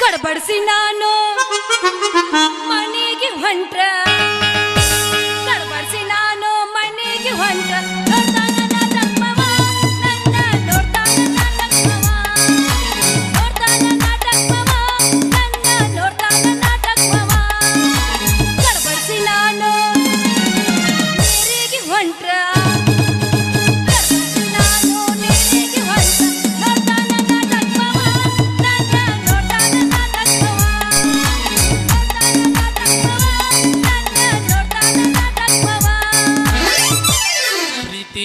ಕಡಬಡಿಸಿ ನಾನು ಮನೆಗೆ ಹೊಂಟ್ರ ಕಡಬಡಿಸಿ ನಾನು ಮನೆಗೆ ಹೊಂಟ್ರ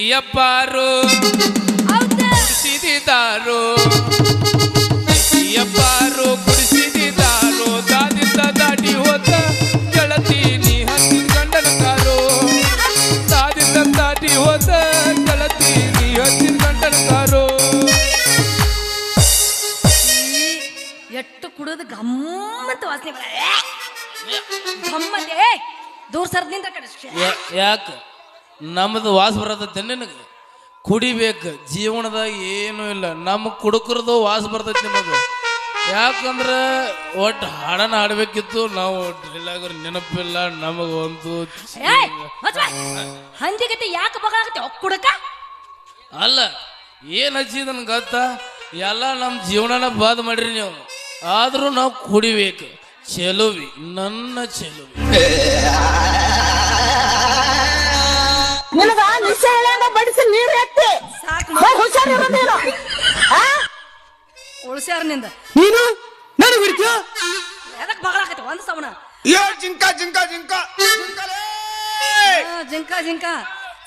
ಪ್ರೀತಿಯಪ್ಪಾರು ಕುಡಿಸಿದಾರು ಪ್ರೀತಿಯಪ್ಪಾರು ಕುಡಿಸಿದಾರು ದಾದಿಂದ ದಾಟಿ ಹೋದ ಗೆಳತಿ ನೀ ಹತ್ತಿ ಗಂಡನ ಕಾರು ದಾದಿಂದ ದಾಟಿ ಹೋದ ಗೆಳತಿ ನೀ ಹತ್ತಿ ಗಂಡನ ಕಾರು ಎಟ್ಟು ಕುಡಿದು ಗಮ್ಮತ್ತ ವಾಸನೆ ಗಮ್ಮತ್ತೆ ದೂರ ಸರ್ದಿಂದ ಕಡೆ ಯಾಕೆ ನಮ್ಮದು ವಾಸ ಬರತೈತೆ ನಿನಗೆ ಕುಡಿಬೇಕು ಜೀವನದಾಗ ಏನೂ ಇಲ್ಲ ನಮ್ಮ ಕುಡುಕರದು ವಾಸ ಬರ್ತೈತಿ ನಿಮಗೆ ಯಾಕಂದ್ರೆ ಒಟ್ಟು ಹಾಡನ ಹಾಡಬೇಕಿತ್ತು ನಾವು ಡ್ರಿಲ್ಲಾಗ ನೆನಪಿಲ್ಲ ನಮಗೊಂದು ಹಂದಿಗತೆ ಯಾಕೆ ಬಗಾಗತ್ತೆ ಕುಡಕ ಅಲ್ಲ ಏನು ಹಚ್ಚಿದನ್ ಗೊತ್ತಾ ಎಲ್ಲ ನಮ್ಮ ಜೀವನನ ಬಾದ್ ಮಾಡ್ರಿ ನೀವು ಆದರೂ ನಾವು ಕುಡಿಬೇಕು ಚೆಲುವಿ ನನ್ನ ಚೆಲುವಿ ನಿನಗ ನಿಶ್ಚಯ ಹೇಳಂಗ ಬಡಿಸಿ ನೀರು ಎತ್ತಿ ಹುಷಾರಿರೋದೇನು ಉಳಿಸ್ಯಾರ ನಿಂದ ನೀನು ನನಗೆ ಬಿಡ್ತೀಯ ಎದಕ್ ಬಗಳಾಕತ್ತೆ ಒಂದ್ ಸವಣ ಜಿಂಕ ಜಿಂಕ ಜಿಂಕ ಜಿಂಕ ಜಿಂಕ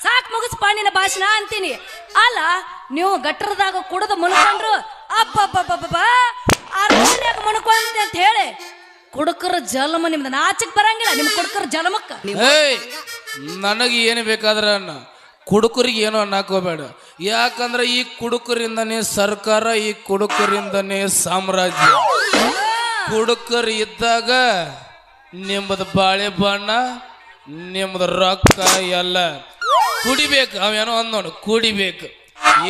ಸಾಕ್ ಮುಗಿಸ್ಪ ನಿನ್ನ ಭಾಷಣ ಅಂತೀನಿ ಅಲ್ಲ ನೀವು ಗಟ್ಟರದಾಗ ಕುಡದ ಮುನ್ಕೊಂಡ್ರು ಅಬ್ಬಬ್ಬಬ್ಬಬ್ಬ ಆರ್ಯಾಗ ಮುನ್ಕೊಂತ ಅಂತ ಹೇಳಿ ಕುಡುಕರ ಜಲಮ ನಿಮ್ದು ನಾಚಕ್ ಬರಂಗಿಲ್ಲ ನಿಮ್ ಕುಡುಕರ ಜಲಮಕ್ಕ ನನಗೆ ಏನು ಬೇಕಾದ್ರೆ ಕುಡುಕರಿಗೆ ಏನೋ ಅನ್ನಕೋಬೇಡ ಯಾಕಂದ್ರೆ ಈ ಕುಡುಕರಿಂದನೇ ಸರ್ಕಾರ ಈ ಕುಡುಕರಿಂದನೇ ಸಾಮ್ರಾಜ್ಯ ಕುಡುಕರು ಇದ್ದಾಗ ನಿಮ್ಮದು ಬಾಳೆ ಬಣ್ಣ ನಿಮ್ಮದು ರೊಕ್ಕ ಎಲ್ಲ ಕುಡಿಬೇಕು ಅವೇನೋ ಅಂದ್ ನೋಡು ಕುಡಿಬೇಕು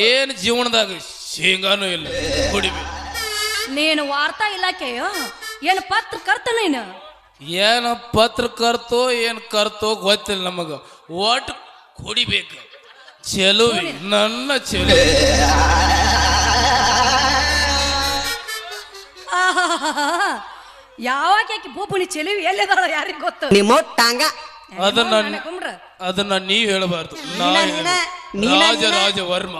ಏನು ಜೀವನದಾಗ ಶೇಂಗಾನೂ ಇಲ್ಲ ಕುಡಿಬೇಕು ನೀನು ವಾರ್ತಾ ಇಲಾಖೆಯೋ ಏನು ಪತ್ರಕರ್ತ ನೀನು ಏನು ಪತ್ರಕರ್ತೋ ಏನು ಕರ್ತೋ ಗೊತ್ತಿಲ್ಲ ನಮಗ ಒಟ್ಟು ಕುಡಿಬೇಕು ಚೆಲುವಿ ನನ್ನ ಚೆಲುವಿ ಯಾವಾಗ ಬೂಬುನಿ ಚೆಲುವಿ ಎಲ್ಲಿದಾಳ ಯಾರಿಗೆ ಗೊತ್ತು ಅದನ್ನ ನೀವ್ ಹೇಳಬಾರ್ದು ರಾಜ ವರ್ಮ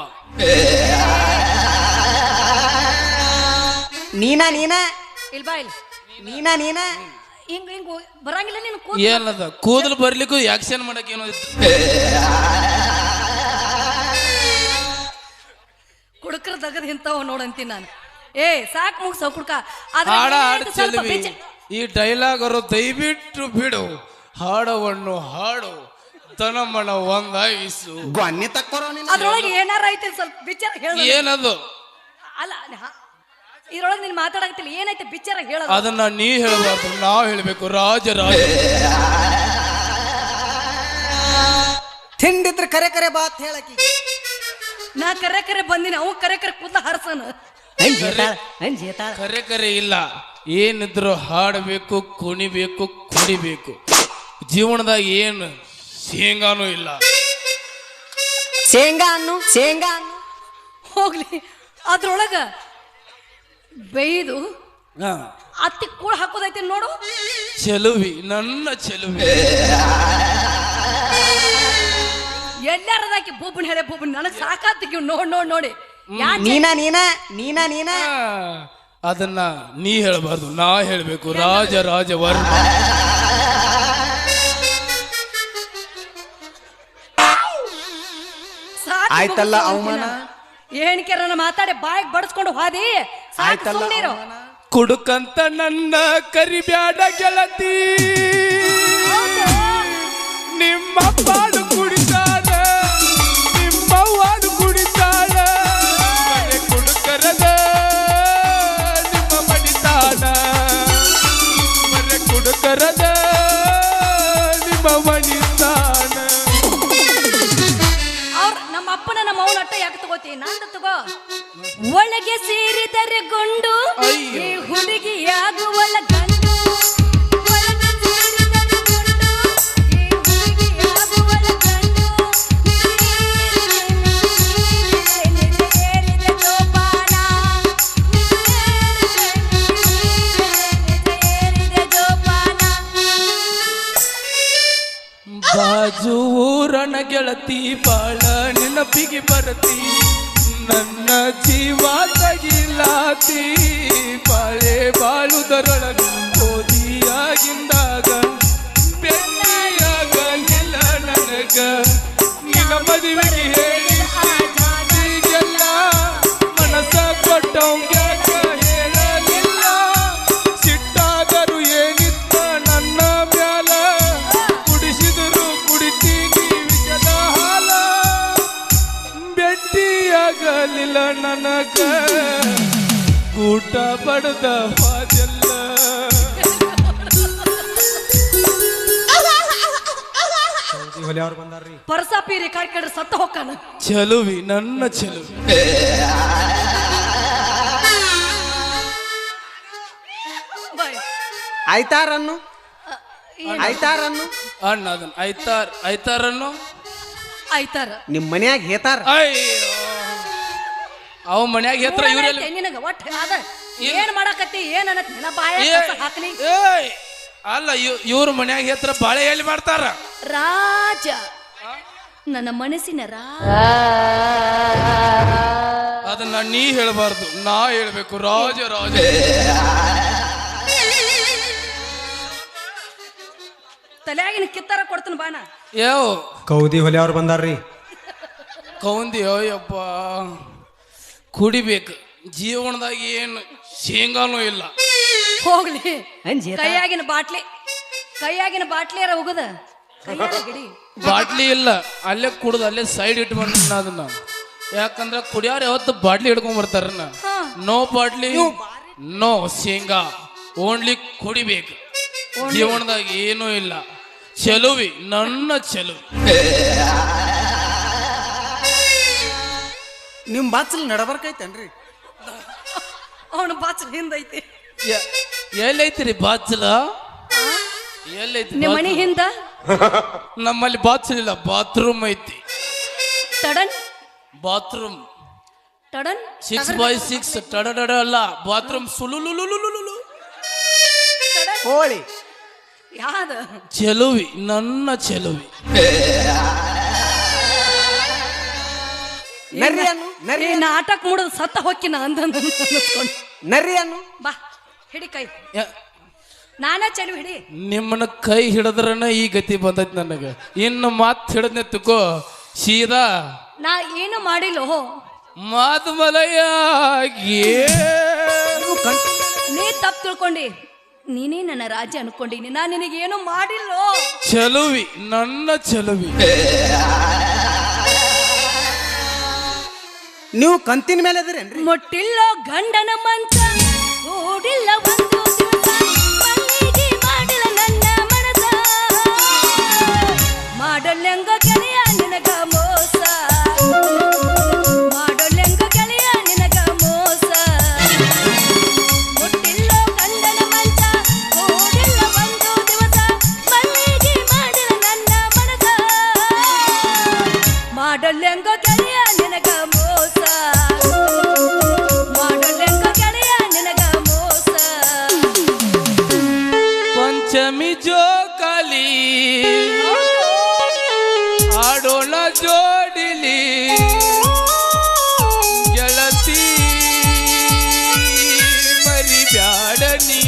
ನೀನಾ ನೀನಾ ಇಲ್ಬಾ ಇಲ್ಲ ನೀನಾ ನೀನಾ ಹಿಂಗ ಹಿಂಗ ಬರಂಗಿಲ್ಲ ನೀನು ಏನದ ಕೂದಲು ಬರ್ಲಿಕ್ಕೂ ಆಕ್ಷನ್ ಮಾಡಕ್ ಏನೋ ಇತ್ತು ಕುಡುಕರ ದಗದ ಇಂಥವ್ ನೋಡಂತೀನಿ ನಾನು ಏ ಸಾಕ್ ಮುಗ್ಸ ಕುಡ್ಕ ಹಾಡ ಹಾಡು ಚೆಲುವಿ ಈ ಡೈಲಾಗ್ ಅವರು ದಯವಿಟ್ಟು ಬಿಡು ಹಾಡವನ್ನು ಹಾಡು ತನಮಣ ಒಂದಾಯಿಸು ಅದ್ರೊಳಗೆ ಏನಾರ ಐತೆ ಸ್ವಲ್ಪ ವಿಚಾರ ಹೇಳ ಏನದು ಅಲ್ಲ ಇದ್ರೊಳಗೆ ನೀನ್ ಮಾತಾಡಕತ್ತಿಲ್ಲ ಏನೈತೆ ವಿಚಾರ ಹೇಳ ಅದನ್ನ ನೀ ಹೇಳಬಾರ್ದು ನಾವ್ ಹೇಳ್ಬೇಕು ರಾಜ ತಿಂಡಿದ್ರೆ ಕರೆ ಕರೆ ಬಾತ್ ಹೇಳಕಿ ನಾ ಕರೆ ಕರೆ ಬಂದಿನಿ ಅವ್ ಕರೆ ಕರೆ ಕೂದ ಹರ್ಸನ ಕರೆ ಕರೆ ಇಲ್ಲ ಏನಿದ್ರು ಹಾಡಬೇಕು ಕುಣಿಬೇಕು ಕುಡಿಬೇಕು ಜೀವನದಾಗ ಏನು ಶೇಂಗಾನೂ ಇಲ್ಲ ಶೇಂಗಾ ಹೋಗ್ಲಿ ಅದ್ರೊಳಗ ಬೈದು ಅತ್ತಿ ಕೂಳ ಹಾಕೋದೈತಿ ನೋಡು ಚೆಲುವಿ ನನ್ನ ಚೆಲುವಿ ಎಲ್ಲಾರದಾಕಿ ಬೂಬನ್ ಹೇಳೆ ಬೂಬನ್ ನನಗ್ ಸಾಕಾತಿಗೆ ನೋಡಿ ನೀನಾ ಅದನ್ನ ನೀ ಹೇಳಬಾರ್ದು ನಾ ಹೇಳ್ಬೇಕು ರಾಜ ವರ್ಮ ಆಯ್ತಲ್ಲ ಅವಮಾನ ಏನ್ಕೆರ ಮಾತಾಡಿ ಬಾಯಿಗೆ ಬಡಿಸ್ಕೊಂಡು ಹೋದಿ ಆಯ್ತಲ್ಲ ಕುಡುಕಂತ ನನ್ನ ಕರಿಬ್ಯಾಡ ಗೆಳತಿ ನಿಮ್ಮ ಪಾಡು ಕುಡಿತಾಳ ನಿಮ್ಮ ವಾಡು ಕುಡಿತಾಳ ಕುಡುಕರದ ನಿಮ್ಮ ಮಡಿತಾಳ ಕುಡುಕರದ ನಿಮ್ಮ ಮಡಿತಾಳ ನಮ್ಮ ಅಪ್ಪನ ನಮ್ಮ ಅವನ ಅಟ್ಟ ಯಾಕೆ ತಗೋತಿ ನಂದು ತಗೋ ಒಳಗೆ ಸೇರಿದರೆ ಗೊಂಡು ಈ ಹುಡುಗಿಯಾಗ ಗೆಳತಿ ಬಾಳ ನೆನಪಿಗೆ ಬರತಿ ನನ್ನ ಜೀವ ತಗಿಲಾತಿ ಬಾಳೆ ಬಾಳುದರೊಳಗ ಓದಿಯಾಗಿಂದಾಗ ಬೆಳ್ಳಿಯಾಗಲಿಲ್ಲ ನನಗ ನಿನ್ನ ಮದುವೆಗೆ ಹೇಳಿದ ಈಗೆಲ್ಲ ಮನಸ್ಸ ಕೊಟ್ಟವಂಗ ಹೇಳಲಿಲ್ಲ ಸಿಟ್ಟಾದರೂ ಏನಿತ್ತ ನನ್ನ ಮ್ಯಾಲ ಕುಡಿಸಿದರು ಕುಡಿತೀನಿ ವಿಷದ ಹಾಲ ಭೇಟಿಯಾಗಲಿಲ್ಲ ನನಗ ಊಟ ಬಡದ ಹಾದೆಲ್ಲ ಅವ್ರು ಬಂದಾರ್ರಿ ಪರಸಾಪಿ ರೆಕಾರ್ಡ್ ಕಡ್ರೆ ಸತ್ತ ಹೊಕ್ಕಾನ ಚೆಲುವಿ ನನ್ನ ಚೆಲುವಿ ಬಾಯ್ ಆಯ್ತಾರನ್ನು ಆಯ್ತಾರನ್ನು ಅಣ್ಣ ಅದನ್ನ ಐತಾರನ್ನು ಆಯ್ತಾರ ನಿಮ್ ಮನ್ಯಾಗ ಹೇತಾರ ಅಯ್ಯೋ ಅವ ಮನ್ಯಾಗ ಹೆತ್ರ ಇವ್ರೆಲ್ಲ ನಿನಗ ಒಟ್ಟ ಅದ ಏನ್ ಮಾಡಾಕತ್ತಿ ಏನ್ ಅನ್ನತ್ ನಿನ್ನ ಬಾಯ ಹಾಕ್ಲಿ ಏಯ್ ಅಲ್ಲ ಇವ್ರ ಮನ್ಯಾಗ ಹೆತ್ರ ಬಾಳೆ ಎಲ್ಲಿ ಮಾಡ್ತಾರ ರಾಜ ನನ್ನ ಮನಸ್ಸಿನ ಅದನ್ನ ನೀ ಹೇಳ್ಬಾರ್ದು ನಾ ಹೇಳ್ಬೇಕು ರಾಜ ರಾಜ ತಲೆಯಾಗಿನ ಕಿತ್ತಾರ ಕೊಡ್ತಾನ ಬಾನ ಯಾವ ಕೌದಿ ಹೊಲೆ ಅವ್ರು ಬಂದಾರ್ರಿ ಕೌಂದಿ ಅಯ್ಯಪ್ಪ ಕುಡಿಬೇಕು ಜೀವನದಾಗ ಏನು ಶೇಂಗಾನೂ ಇಲ್ಲ ಹೋಗ್ಲಿ ಕೈಯಾಗಿನ ಬಾಟ್ಲಿಯಾರ ಹೋಗುದ ಗಿಡಿ ಬಾಟ್ಲಿ ಇಲ್ಲ ಅಲ್ಲೇ ಕುಡ್ದು ಅಲ್ಲೇ ಸೈಡ್ ಇಟ್ಟು ಬಂದ ಅದನ್ನ ಯಾಕಂದ್ರೆ ಕುಡಿಯೋರು ಯಾವತ್ತು ಬಾಟ್ಲಿ ಹಿಡ್ಕೊಂಡ್ ಬರ್ತಾರ ನೋ ಬಾಟ್ಲಿ ನೋ ಶೇಂಗಾ ಓನ್ಲಿ ಕುಡಿಬೇಕು ಜೀವನದಾಗ ಏನೂ ಇಲ್ಲ ಚೆಲುವಿ ನನ್ನ ಚೆಲುವಿ ನಿಮ್ ಬಾಚಲ್ ನಡಬರ್ಕೈತೇನ್ರಿ ಅವನ ಬಾಚಲ್ ಹಿಂದೈತಿ ಎಲ್ಲೈತಿರಿ ಬಾಚಲ ಎಲ್ಲೈತಿ ನಿಮ್ಮ ಮನೆ ಹಿಂದ ನಮ್ಮಲ್ಲಿ ಬಾಚಲ್ ಇಲ್ಲ ಬಾತ್ರೂಮ್ ಐತಿ ತಡನ್ ಬಾತ್ರೂಮ್ ತಡನ್ 6x6 ಟಡ ಅಲ್ಲ ಬಾತ್ರೂಮ್ ಸುಲುಲುಲುಲುಲುಲು ಕೋಳಿ ಯಾದ ಚೆಲುವಿ ನನ್ನ ಚೆಲುವಿ ನರಿಯನ್ನು ನರಿ ನಾಟಕ ಮುಡದ್ ಸತ್ತ ಹೊಕ್ಕಿನ ಅಂದ್ಕೊಂಡು ನರಿಯನ್ನು ಬಾ ಹಿಡಿ ಕೈ ನಾನ ಚೆಲುವಿ ಹಿಡಿ ನಿಮ್ಮನ್ನ ಕೈ ಹಿಡಿದ್ರನ ಈ ಗತಿ ಬಂದೈತಿ ನನಗ ಇನ್ನು ಮಾತ್ ಹಿಡದ್ನೆ ತುಕೋ ಸೀದಾ ನಾ ಏನು ಮಾಡಿಲ್ಲ ಮಾತು ಮಲಯಾಗಿ ನೀ ತಪ್ಪು ತಿಳ್ಕೊಂಡಿ ನೀನೇ ನನ್ನ ರಾಜ ಅನ್ಕೊಂಡಿನಿ ನಾ ನಿನಗೇನು ಮಾಡಿಲ್ಲ ಚೆಲುವಿ ನನ್ನ ಚೆಲುವಿ ನೀವು ಕಂತಿನ ಮೇಲೆ ಅದಿರೇನ್ರಿ ಮುಟ್ಟಿಲ್ಲೋ ಗಂಡನ ಮಂಚ ಕೂಡಿಲ್ಲ ಒಂದು ದಿವಸ ಮಲ್ಲಿಗೆ ಮಾಡಿಲ್ಲ ನನ್ನ ಮನಸ ಮಾಡಲೆಂಗ ಗೆಳೆಯ ನಿನಗ ಮೋಸ ಮಾಡಲೆಂಗ ಗೆಳೆಯ ನಿನಗ ಮೋಸ ಮುಟ್ಟಿಲ್ಲೋ ಗಂಡನ ಮಂಚ ಕೂಡಿಲ್ಲ ಒಂದು ದಿವಸ ಮಲ್ಲಿಗೆ ಮಾಡಿಲ್ಲ ನನ್ನ ಮನಸ ಮಾಡಲೆಂಗ ಗೆಳೆಯ ನಿನಗ ಮೋಸ ಮಾಡಲೆಂಗ ಗೆಳೆಯ ನಿನಗ ಮೋಸ ಪಂಚಮಿ ಜೋಕಾಲಿ ಆಡೋಣ ಜೋಡಿಲಿ ಗೆಳತಿ ಮರಿ ಬ್ಯಾಡನಿ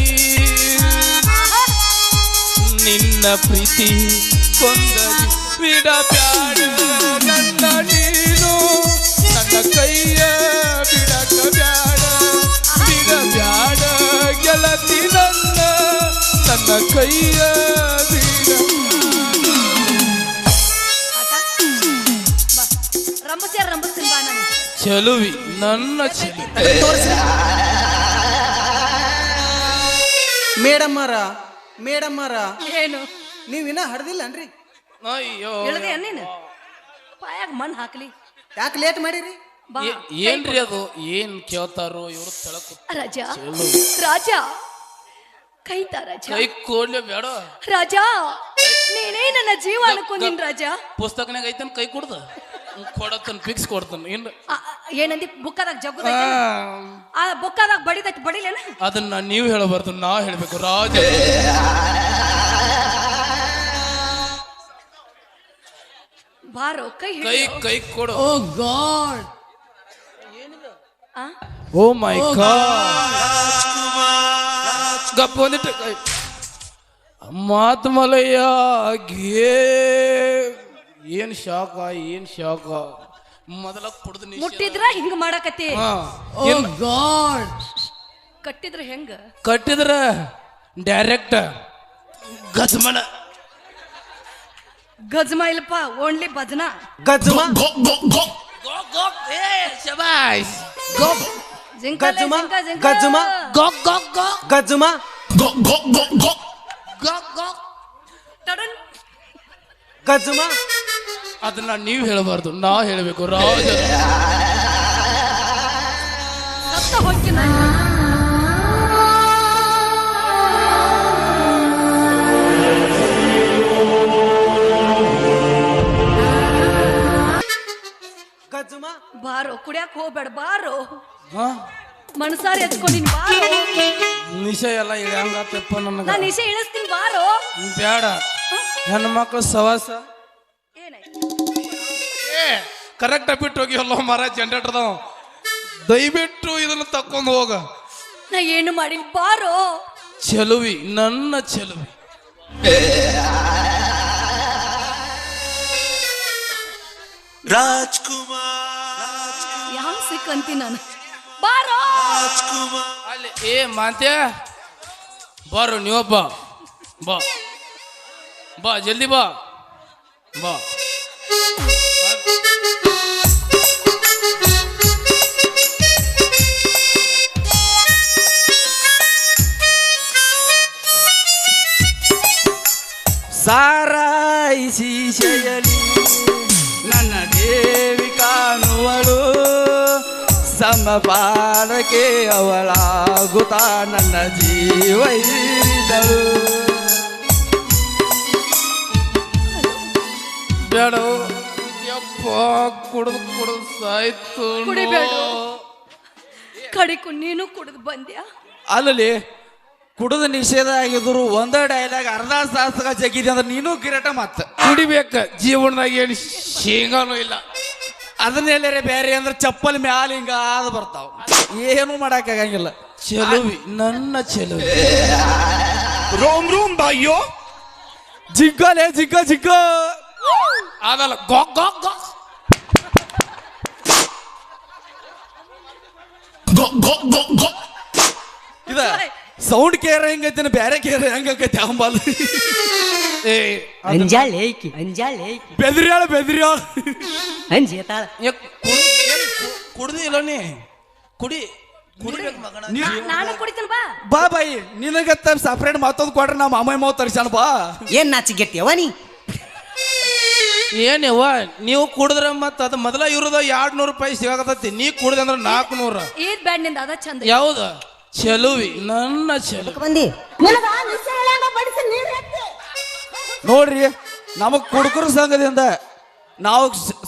ನಿನ್ನ ಪ್ರೀತಿ ಕೊಂದರಿ ಬಿಡ ಬ್ಯಾಡ ನನ್ನ ನೀನು ನನ್ನ ಕೈಯ ಬಿಡಕ ಬ್ಯಾಡ ಬಿಡ ಬ್ಯಾಡ ಗೆಳತಿ ನನ್ನ ಕೈಯ ಬಿಡ ರಂಬಸ್ತೀನಿ ಬಾ ನಾನು ಚೆಲುವಿ ನನ್ನ ಚೆಲುವಿ ಮೇಡಮ್ಮರ ಏನು ನೀವಿನ್ನ ಹಡ್ದಿಲ್ಲನ್ರಿ ಅಯ್ಯೋ ಇಳದೆ ನೀನು ಪಾಯಾಗ ಮಣ್ಣು ಹಾಕ್ಲಿ ಯಾಕೆ ಲೇಟ್ ಮಾಡಿರಿ ಬಾ ಏನ್ರಿ ಅದು ಏನ್ ಕೇಳ್ತಾರೋ ಇವ್ರು ತಳಕ ರಾಜ ರಾಜ ಕೈತಾ ರಾಜ ಕೈ ಕೊಡ್ಲೆ ಬೇಡ ರಾಜ ನೀನೇ ನನ್ನ ಜೀವ ಅನ್ಕೊಂದಿನ್ ರಾಜ ಪುಸ್ತಕನಾಗ ಐತನ್ ಕೈ ಕೊಡ್ದ ಕೊಡತನ್ ಫಿಕ್ಸ್ ಕೊಡ್ತಾನ ಏನ್ ಏನಂದಿ ಬುಕ್ಕದಾಗ ಜಗ್ಗುದ ಆ ಬುಕ್ಕದಾಗ ಬಡಿದೈತಿ ಬಡಿಲೇನ ಅದನ್ನ ನೀವು ಹೇಳಬಾರ್ದು ನಾ ಹೇಳ್ಬೇಕು ರಾಜ ಬಾರೋ ಕೈ ಕೈ ಹಿಡಿಯೋ. ಕೈ ಕೊಡು ಓ ಗಾಡ್ ಓ ಮೈ ಗಾಡ್ ಗಪ್ಪ ಒಂದಿಟ್ಟು ಕೈ ಮಾತು ಮಲಯ್ಯ ಏನ್ ಶಾಕ ಮೊದಲ ಕುಡ್ದು ಮುಟ್ಟಿದ್ರ ಹಿಂಗ ಮಾಡಕತ್ತಿ ಕಟ್ಟಿದ್ರ ಹೆಂಗ ಕಟ್ಟಿದ್ರ ಡೈರೆಕ್ಟ್ ಗಜಮನ ಗಜ್ಮ ಇಲ್ಲಪ್ಪ ಓನ್ಲಿ ಭಜನಾ ಗಜ್ಮ ಶಬಾಷ್ ಜಿಂಕಲೆ, ಗಜ್ಮ, ಜಿಂಕ, ಜಿಂಕ. ಗಜ್ಮ. ಗಜ್ಮ ಟಡನ್. ಗಜ್ಮ ಅದನ್ನ ನೀವು ಹೇಳಬಾರ್ದು ನಾ ಹೇಳಬೇಕು ರಾಜ ಸತ್ತ ಹೊಕ್ಕಿನ. ಗಜ್ಮ ಬಾರೋ ಕುಡಿಯಾಕ ಹೋಗ್ಬೇಡ ಬಾರೋ ಹಾ ಮನಸಾರಿ ಎತ್ಕೊಂಡಿನ್ ಬಾರೋ ನಿಶೆ ಎಲ್ಲ ಇಳಂಗತ್ತಪ್ಪ ನನಗ ನಾನು ಇಸೆ ಇಳಿಸ್ತೀನಿ ಬಾರೋ. ಬೇಡ ಹೆಣ್ಣು ಮಕ್ಕಳು ಸವಾಸ ಏನಾಯ್ತು ಕರೆಕ್ಟ್ ಬಿಟ್ಟು ಹೋಗಿ ಎಲ್ಲ ಮರ ಜನರೇಟರ್ದವ ದಯವಿಟ್ಟು ಇದನ್ನ ತಕ್ಕೊಂಡು ಹೋಗ ನಾ ಏನು ಮಾಡಿಲ್ ಬಾರೋ. ಚೆಲುವಿ ನನ್ನ ಚೆಲುವಿ ಯಾವ ಸಿಕ್ಕಂತಿ ನಾನು ಬಾರೋ. ಅಲ್ಲಿ ಏ ಮಾಂತ್ಯ ಬಾರು ನೀವಪ್ಪ ಬಾ ಬಾ ಜಲ್ದಿ ಬಾ ಬಾ ಸಾರಾಯಿಸಿ ಶಯಲಿ ನನ್ನ ದೇವಿ ಕಾಣುವಳು ಸಮಪಾಲಕ್ಕೆ ಅವಳಾಗುತ್ತಾ ನನ್ನ ಜೀವ ಹಿರಿದಳು ಬೇಡ ಯಪ್ಪ ಕುಡಿದು ಸಾಯ್ತು ಕುಡಿಬೇಡ. ಕಡಿಕು ನೀನು ಕುಡಿದು ಬಂದ್ಯಾ. ಅಲ್ಲಿ ಕುಡಿದು ನಿಷೇಧ ಆಗಿದ್ರು ಒಂದೇ ಡೈಲಾಗ್ ಅರ್ಧ ತಾಸಗ ಜಗ್ಗಿದೆ ಅಂದ್ರೆ ನೀನು ಕಿರೀಟ ಮತ್ತ ಕುಡಿಬೇಕ ಜೀವನದಾಗ ಏನು ಶೇಂಗಾನು ಇಲ್ಲ ಅದನ್ನೆಲ್ಲರೆ ಬೇರೆ ಅಂದ್ರೆ ಚಪ್ಪಲ್ ಮ್ಯಾಲ ಹಿಂಗ ಆದ ಬರ್ತಾವ ಏನು ಮಾಡಕ್ಕಾಗಂಗಿಲ್ಲ ಚೆಲುವಿ ನನ್ನ ಚೆಲುವಿ ರೋಮ್ ರೋಮ್ ಬಾಯ್ಯೋ ಜಿಗ್ಗಲೇ ಜಿಗ್ಗ ಅದಲ್ಲ ಗಾಕ್ ಗಾಕ್ ಗಾಕ್ ಇದ ಸೌಂಡ್ ಕೇರ್ ಹೆಂಗೈತಿ ಬೇರೆ ಕೇರ್ ಹೆಂಗೈತಿ ಅಂಬಲ್ ಏ ಅಂಜಾಲೇಕಿ ಬೆದ್ರಿಯಾಳ ಅಂಜೇತಾಳ ಕುಡ್ದಿ ಇಲ್ಲ ನೀ ಕುಡಿ ಕುಡಿಬೇಕು ಮಗನ ನಾನು ಕುಡಿತೀನಿ ಬಾ. ಬಾ ಬಾಯಿ ನಿನಗತ್ತ ಸಪ್ರೇಟ್ ಮತ್ತೊಂದು ಕೊಡ್ರಿ ನಮ್ಮ ಅಮ್ಮಯ್ಯ ಮಾವು ತರಿಸ್ಯಾನ ಬಾ ಏನ್ ನಾಚಿಗೆಟ್ಟಿಯವ ನೀ ಏನೇವ ನೀವು ಕುಡಿದ್ರ ಮತ್ತ ಅದ ಮೊದಲ ಇರೋದ 200 ರೂಪಾಯಿ ಸಿಗಾಕತ್ತೈತಿ ನೀ ಕುಡ್ದೆ ಅಂದ್ರೆ 400 ಈದ್ ಬ್ಯಾಡ್ ನಿಂದ ಅದ ಚಂದ. ಯಾವ್ದ ಚೆಲುವಿ ನನ್ನ ಚೆಲುವಿ ಬಂದಿ ನೋಡ್ರಿ ನಮಗ್ ಕುಡುಕರ ಸಂಘದಿಂದ ನಾವು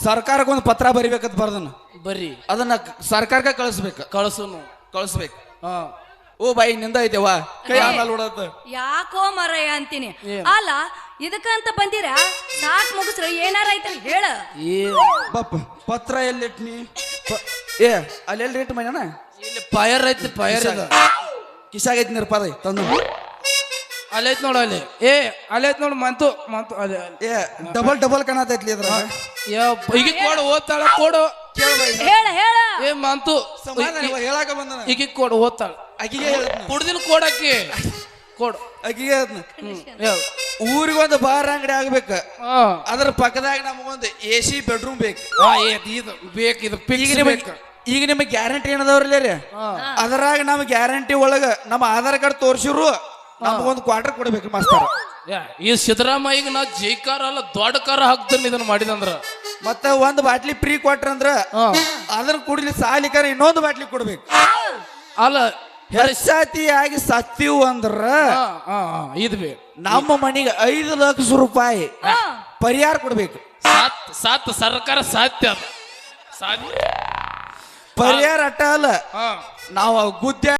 ಸರ್ಕಾರಕ್ಕೆ ಒಂದು ಪತ್ರ ಬರಿಬೇಕಂತ ಬರ್ದನ ಬರ್ರಿ ಅದನ್ನ ಸರ್ಕಾರಕ್ಕೆ ಕಳಿಸ್ಬೇಕು ಹಾ ಓ ಬಾಯಿ ನಿಂದ ಐತೆವ ಕೈ ಆಮೇಲೆ ನೋಡತ್ತ ಯಾಕೋ ಮರಯ್ಯ ಅಂತೀನಿ. ಏನ್? ಅಲ್ಲ ಇದಕ್ಕಂತ ಬಂದಿರ ಸಾಕ್ ಮುಗಿಸ್ರ ಏನಾರ ಐತಲ್ ಹೇಳ. ಬಪ್ಪ ಪತ್ರ ಎಲ್ಲಿಟ್ ನೀ ಏ ಅಲ್ಲಿ ಎಲ್ಲಿ ಇಟ್ಟು ಮೈನ ಇಲ್ಲಿ ಫೈರ್ ಐತಿ ಫೈರ್ ಇದೆ ಕಿಸಾಗೈತಿ ನಿರ್ಪಾದ ತಂದು ಅಲ್ಲೈತ್ ನೋಡು ಅಲ್ಲಿ ಏ ಅಲ್ಲೈತ್ ನೋಡು ಮಂತು ಅದೇ ಏ ಡಬಲ್ ಕಾಣತೈತ್ಲಿ ಇದ್ರ ಈಗ ಕೊಡು ಓದ್ತಾಳ ಕೊಡು ಹೇಳ ಹೇಳ ಏ ಮಂತು ಹೇಳಾಕ ಬಂದನ ಈಗ ಕೊಡು ಓದ್ತಾಳ ಅಕಿಗೆ ಹೇಳ್ತೀನಿ ಕುಡ್ದಿನ ಕೊಡಕ್ಕೆ ಕೊಡು ಅಕಿಗೆ ಹೇಳ್ತೀನಿ ಊರಿಗೊಂದು ಬಾರ್ ಅಂಗಡಿ ಆಗ್ಬೇಕ ಹಾ ಅದ್ರ ಪಕ್ಕದಾಗ ನಮಗೊಂದು AC ಬೆಡ್ರೂಮ್ ಬೇಕು ಇದು ಬೇಕಿದು ಈಗ ನಿಮಗೆ ಗ್ಯಾರಂಟಿ ಏನದವ್ರಲ್ಲ ರೀ ಅದ್ರಾಗ ನಮ್ ಗ್ಯಾರಂಟಿ ಒಳಗ ನಮ್ಮ ಆಧಾರ್ ಕಾರ್ಡ್ ತೋರ್ಸಿರು ನಮಗೊಂದು ಕ್ವಾರ್ಟರ್ ಕೊಡ್ಬೇಕು ಮಾಸ್ತರ ಈ ಸಿದ್ದರಾಮಯ್ಯಗ ನಾ ಜೈಕಾರ ಅಲ್ಲ ದೊಡ್ಡ ಕಾರ ಹಾಕ್ತೀನಿ ಇದನ್ನ ಮಾಡಿದಂದ್ರ ಮತ್ತೆ ಒಂದು ಬಾಟ್ಲಿ ಫ್ರೀ ಕೊಟ್ರ ಅಂದ್ರ ಅದನ್ನ ಕುಡಿಲಿ ಸಾಲಿಕಾರ ಇನ್ನೊಂದು ಬಾಟ್ಲಿ ಕೊಡ್ಬೇಕು ಅಲ್ಲ ಹೆಚ್ಚಾತಿಯಾಗಿ ಸತ್ತೀವ್ ಅಂದ್ರ ಇದು ಬೇಕು ನಮ್ಮ ಮನೆಗೆ 5 ಲಕ್ಷ ರೂಪಾಯಿ ಪರಿಹಾರ ಕೊಡ್ಬೇಕು ಸಾತ್ ಸರ್ಕಾರ ಸಾಧ್ಯ ಸಾಧ್ಯ ಪರಿಹಾರ ಅಟ್ಟ ಅಲ್ಲ ಹಾ ನಾವು ಗುದ್ದೆ